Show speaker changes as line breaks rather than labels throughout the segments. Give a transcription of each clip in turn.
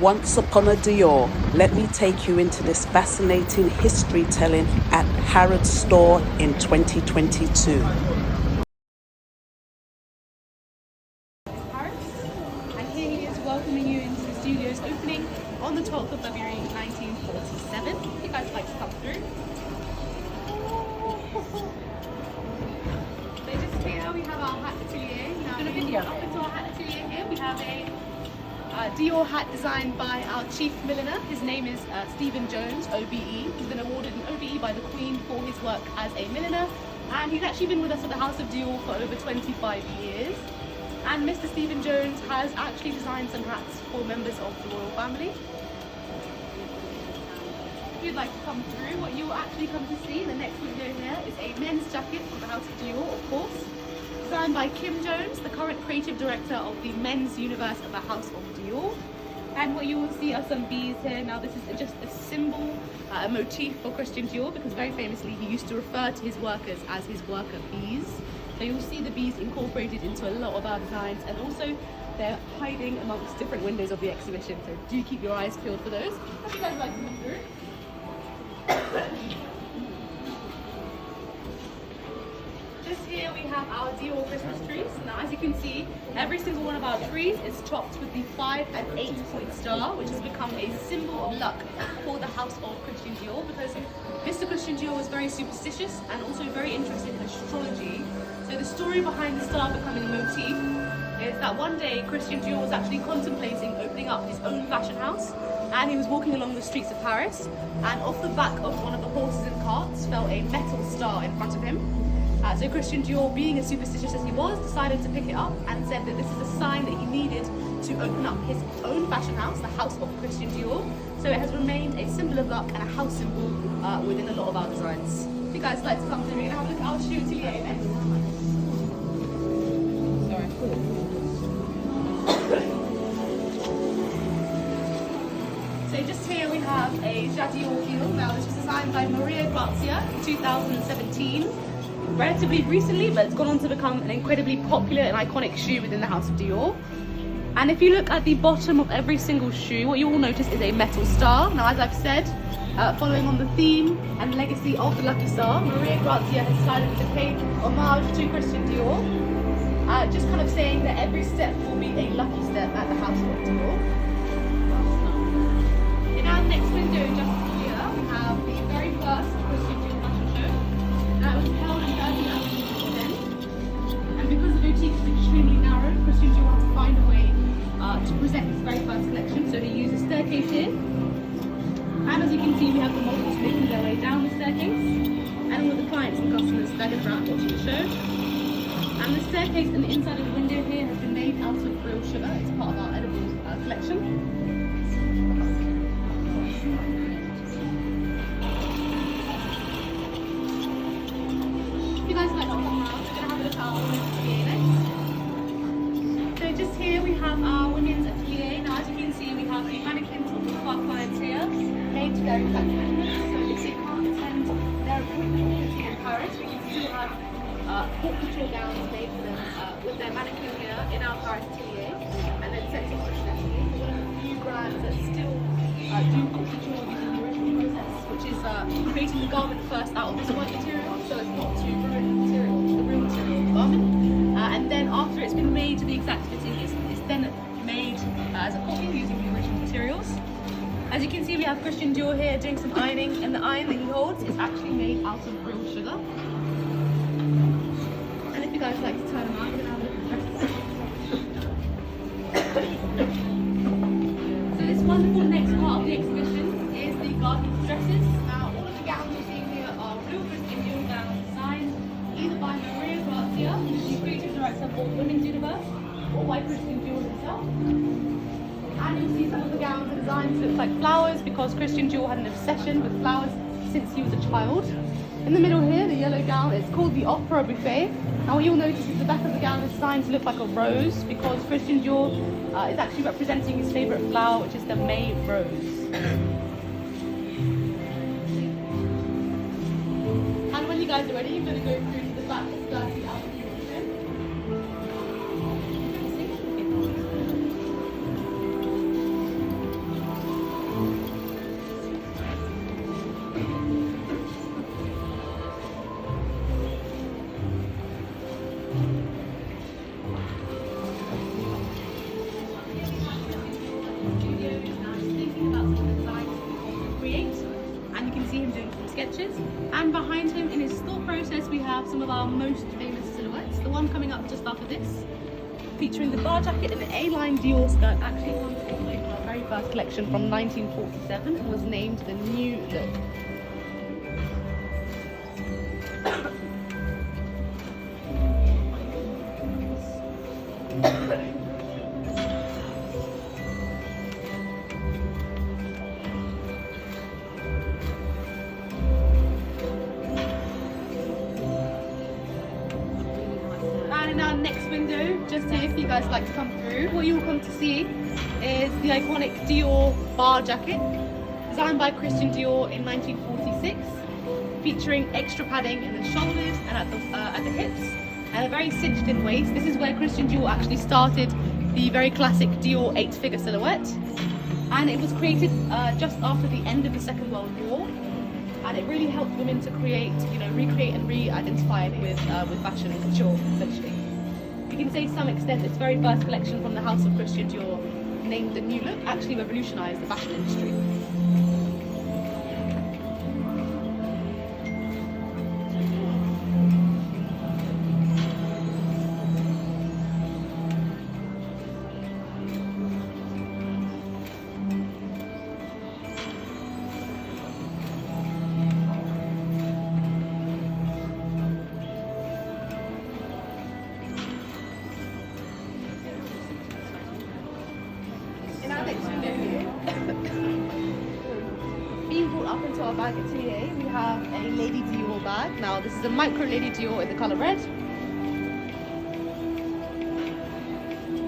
Once upon a Dior, let me take you into this fascinating history telling at Harrods store in 2022.
And here he is welcoming you into the studio's opening on the 12th of February 1947. If you guys would like to come through. So just here we have our hat atelier. Now, up into our hat atelier here we have a Dior hat designed by our chief milliner. His name is Stephen Jones, OBE. He's been awarded an OBE by the Queen for his work as a milliner, and he's actually been with us at the House of Dior for over 25 years. And Mr. Stephen Jones has actually designed some hats for members of the royal family. If you'd like to come through, what you will actually come to see in the next window here is a men's jacket from the House of Dior, of course, designed by Kim Jones, the current creative director of the men's universe of the House of Dior. And what you will see are some bees here. Now this is just a symbol, a motif for Christian Dior, because very famously he used to refer to his workers as his worker bees. So you'll see the bees incorporated into a lot of our designs, and also they're hiding amongst different windows of the exhibition, so do keep your eyes peeled for those. If you guys like to come through. Just here we have our Dior Christmas trees. Now as you can see, every single one of our trees is topped with the 5 and 8-point star, which has become a symbol of luck for the House of Christian Dior, because Mr. Christian Dior was very superstitious and also very interested in astrology. So the story behind the star becoming a motif is that one day Christian Dior was actually contemplating opening up his own fashion house, and he was walking along the streets of Paris, and off the back of one of the horses and carts fell a metal star in front of him. So Christian Dior, being as superstitious as he was, decided to pick it up and said that this is a sign that he needed to open up his own fashion house, the House of Christian Dior. So it has remained a symbol of luck and a house symbol within a lot of our designs. If you guys would like to come through, we're going to have a look at our shoe atelier next. So just here we have a Dior heel. Now this was designed by Maria Grazia in 2017. Relatively recently, but it's gone on to become an incredibly popular and iconic shoe within the House of Dior. And if you look at the bottom of every single shoe, what you will notice is a metal star. Now as I've said, following on the theme and legacy of the lucky star, Maria Grazia has decided to pay homage to Christian Dior, just kind of saying that every step will be a lucky step at the House of Dior. In our next window just here, we have the very first Christian Dior fashion show. That was held in 1910. And because the boutique is extremely narrow, Christian Dior had to find a way to present his very first collection. So he used a staircase here. And as you can see, we have the models making their way down the staircase. And all of the clients and customers staggered around watching the show. And the staircase and the inside of the window here has been made out of real sugar. It's part of our edible collection. If you guys like to come around, we're going to have a look at our women's atelier next. So just here we have our women's atelier. Now as you can see, we have the mannequins of all of our clients here, made to their exact measurements. So if they can't attend their appointment in Paris, we can still have haute couture gowns made for them with their mannequin here in our Paris atelier, and then sent to internationally. We're one of the few brands that still do haute couture using the original process, which is creating the garment first out of this white material, so as not to ruin the material, the real material of the garment. And then after it's been made to the exact fitting, it's then made as a copy using the original materials. As you can see, we have Christian Dior here doing some ironing, and the iron that he holds is actually made out of real sugar. And if you guys like to turn them around, we're going to have a look at the dresses. So this wonderful next part of the exhibition is the garden dresses. Now all of the gowns you're seeing here are real Christian Dior gowns designed either by Maria Grazia, who's the creative director for Women's Universe, or by Christian Dior himself. And you'll see some of the gowns are designed to look like flowers, because Christian Dior had an obsession with flowers since he was a child. In the middle here, the yellow gown, it's called the Opera Buffet. Now what you'll notice is the back of the gown is designed to look like a rose, because Christian Dior is actually representing his favourite flower, which is the May rose. And when you guys are ready, you're going to go through to the back of the album. have some of our most famous silhouettes. The one coming up just after this, featuring the bar jacket and the A-line Dior skirt, actually comes in our very first collection from 1947 and was named the New Look. And in our next window, just here if you guys like to come through, what you will come to see is the iconic Dior bar jacket, designed by Christian Dior in 1946, featuring extra padding in the shoulders and at the hips, and a very cinched in waist. This is where Christian Dior actually started the very classic Dior 8-figure silhouette, and it was created just after the end of the Second World War, and it really helped women to create, recreate and re-identify with fashion and couture, essentially. You can say to some extent this very first collection from the house of Christian Dior, named the New Look, actually revolutionized the fashion industry. Being brought up into our bag today, we have a Lady Dior bag. Now this is a micro Lady Dior in the colour red.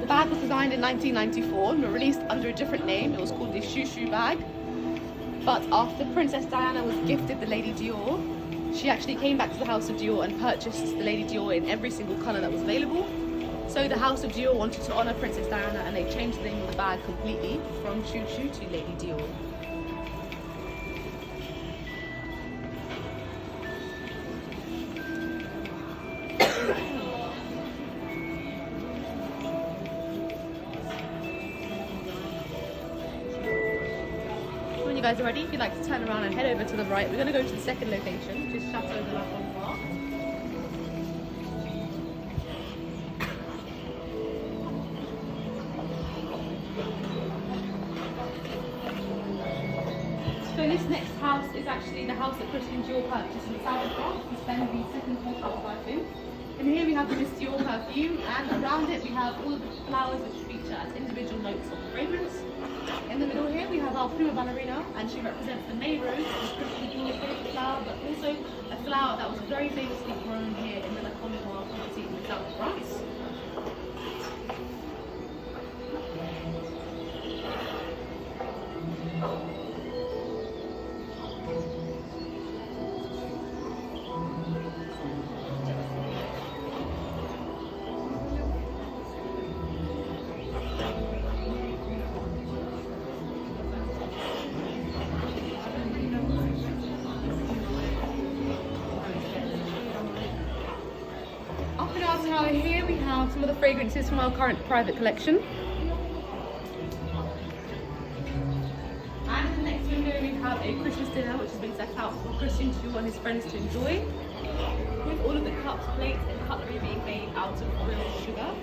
The bag was designed in 1994 and released under a different name. It was called the Chou Chou bag. But after Princess Diana was gifted the Lady Dior, she actually came back to the House of Dior and purchased the Lady Dior in every single colour that was available. So the House of Dior wanted to honour Princess Diana and they changed the name of the bag completely from Chou Chou to Lady Dior. When you guys are ready, if you'd like to turn around and head over to the right, we're going to go to the second location, which is Chateau de la Fontoire. So this next house is actually the house that Christian Dior purchased in South of France to spend the second quarter of life in. And here we have the Miss Dior perfume, and around it we have all of the flowers which feature as individual notes of fragrance. In the middle here we have our prima ballerina, and she represents the May rose, which is Christian Dior's favourite flower, but also a flower that was very famously grown here in the La Fontoire property in the south of France. Up in our tower here we have some of the fragrances from our current private collection. And in the next window we have a Christmas dinner which has been set out for Christian Dior and his friends to enjoy, with all of the cups, plates and cutlery being made out of real sugar.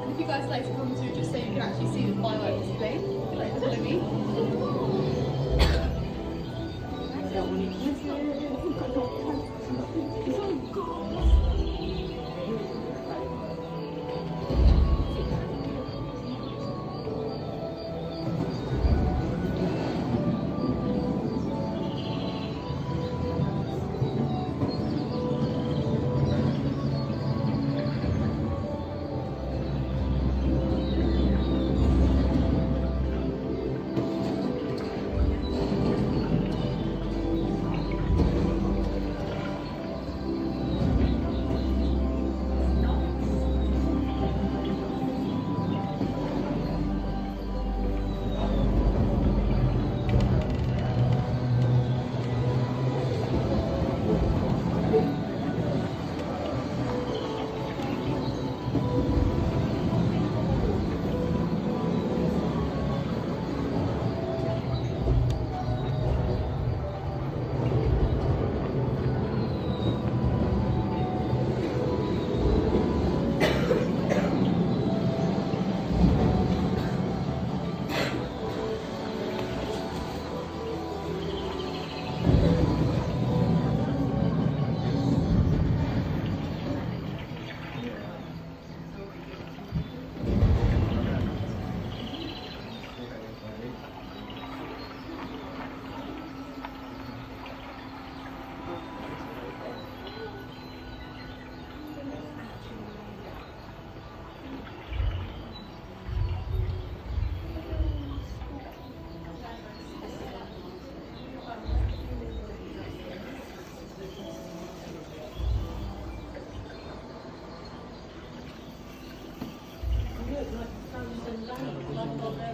If you guys like to come to, just so you can actually see the fireworks display, like follow me.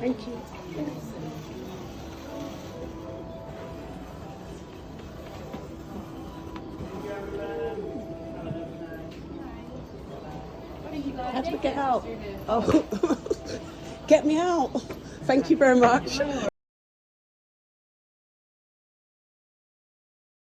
Thank you. How do we get out? Oh, get me out. Thank you very much.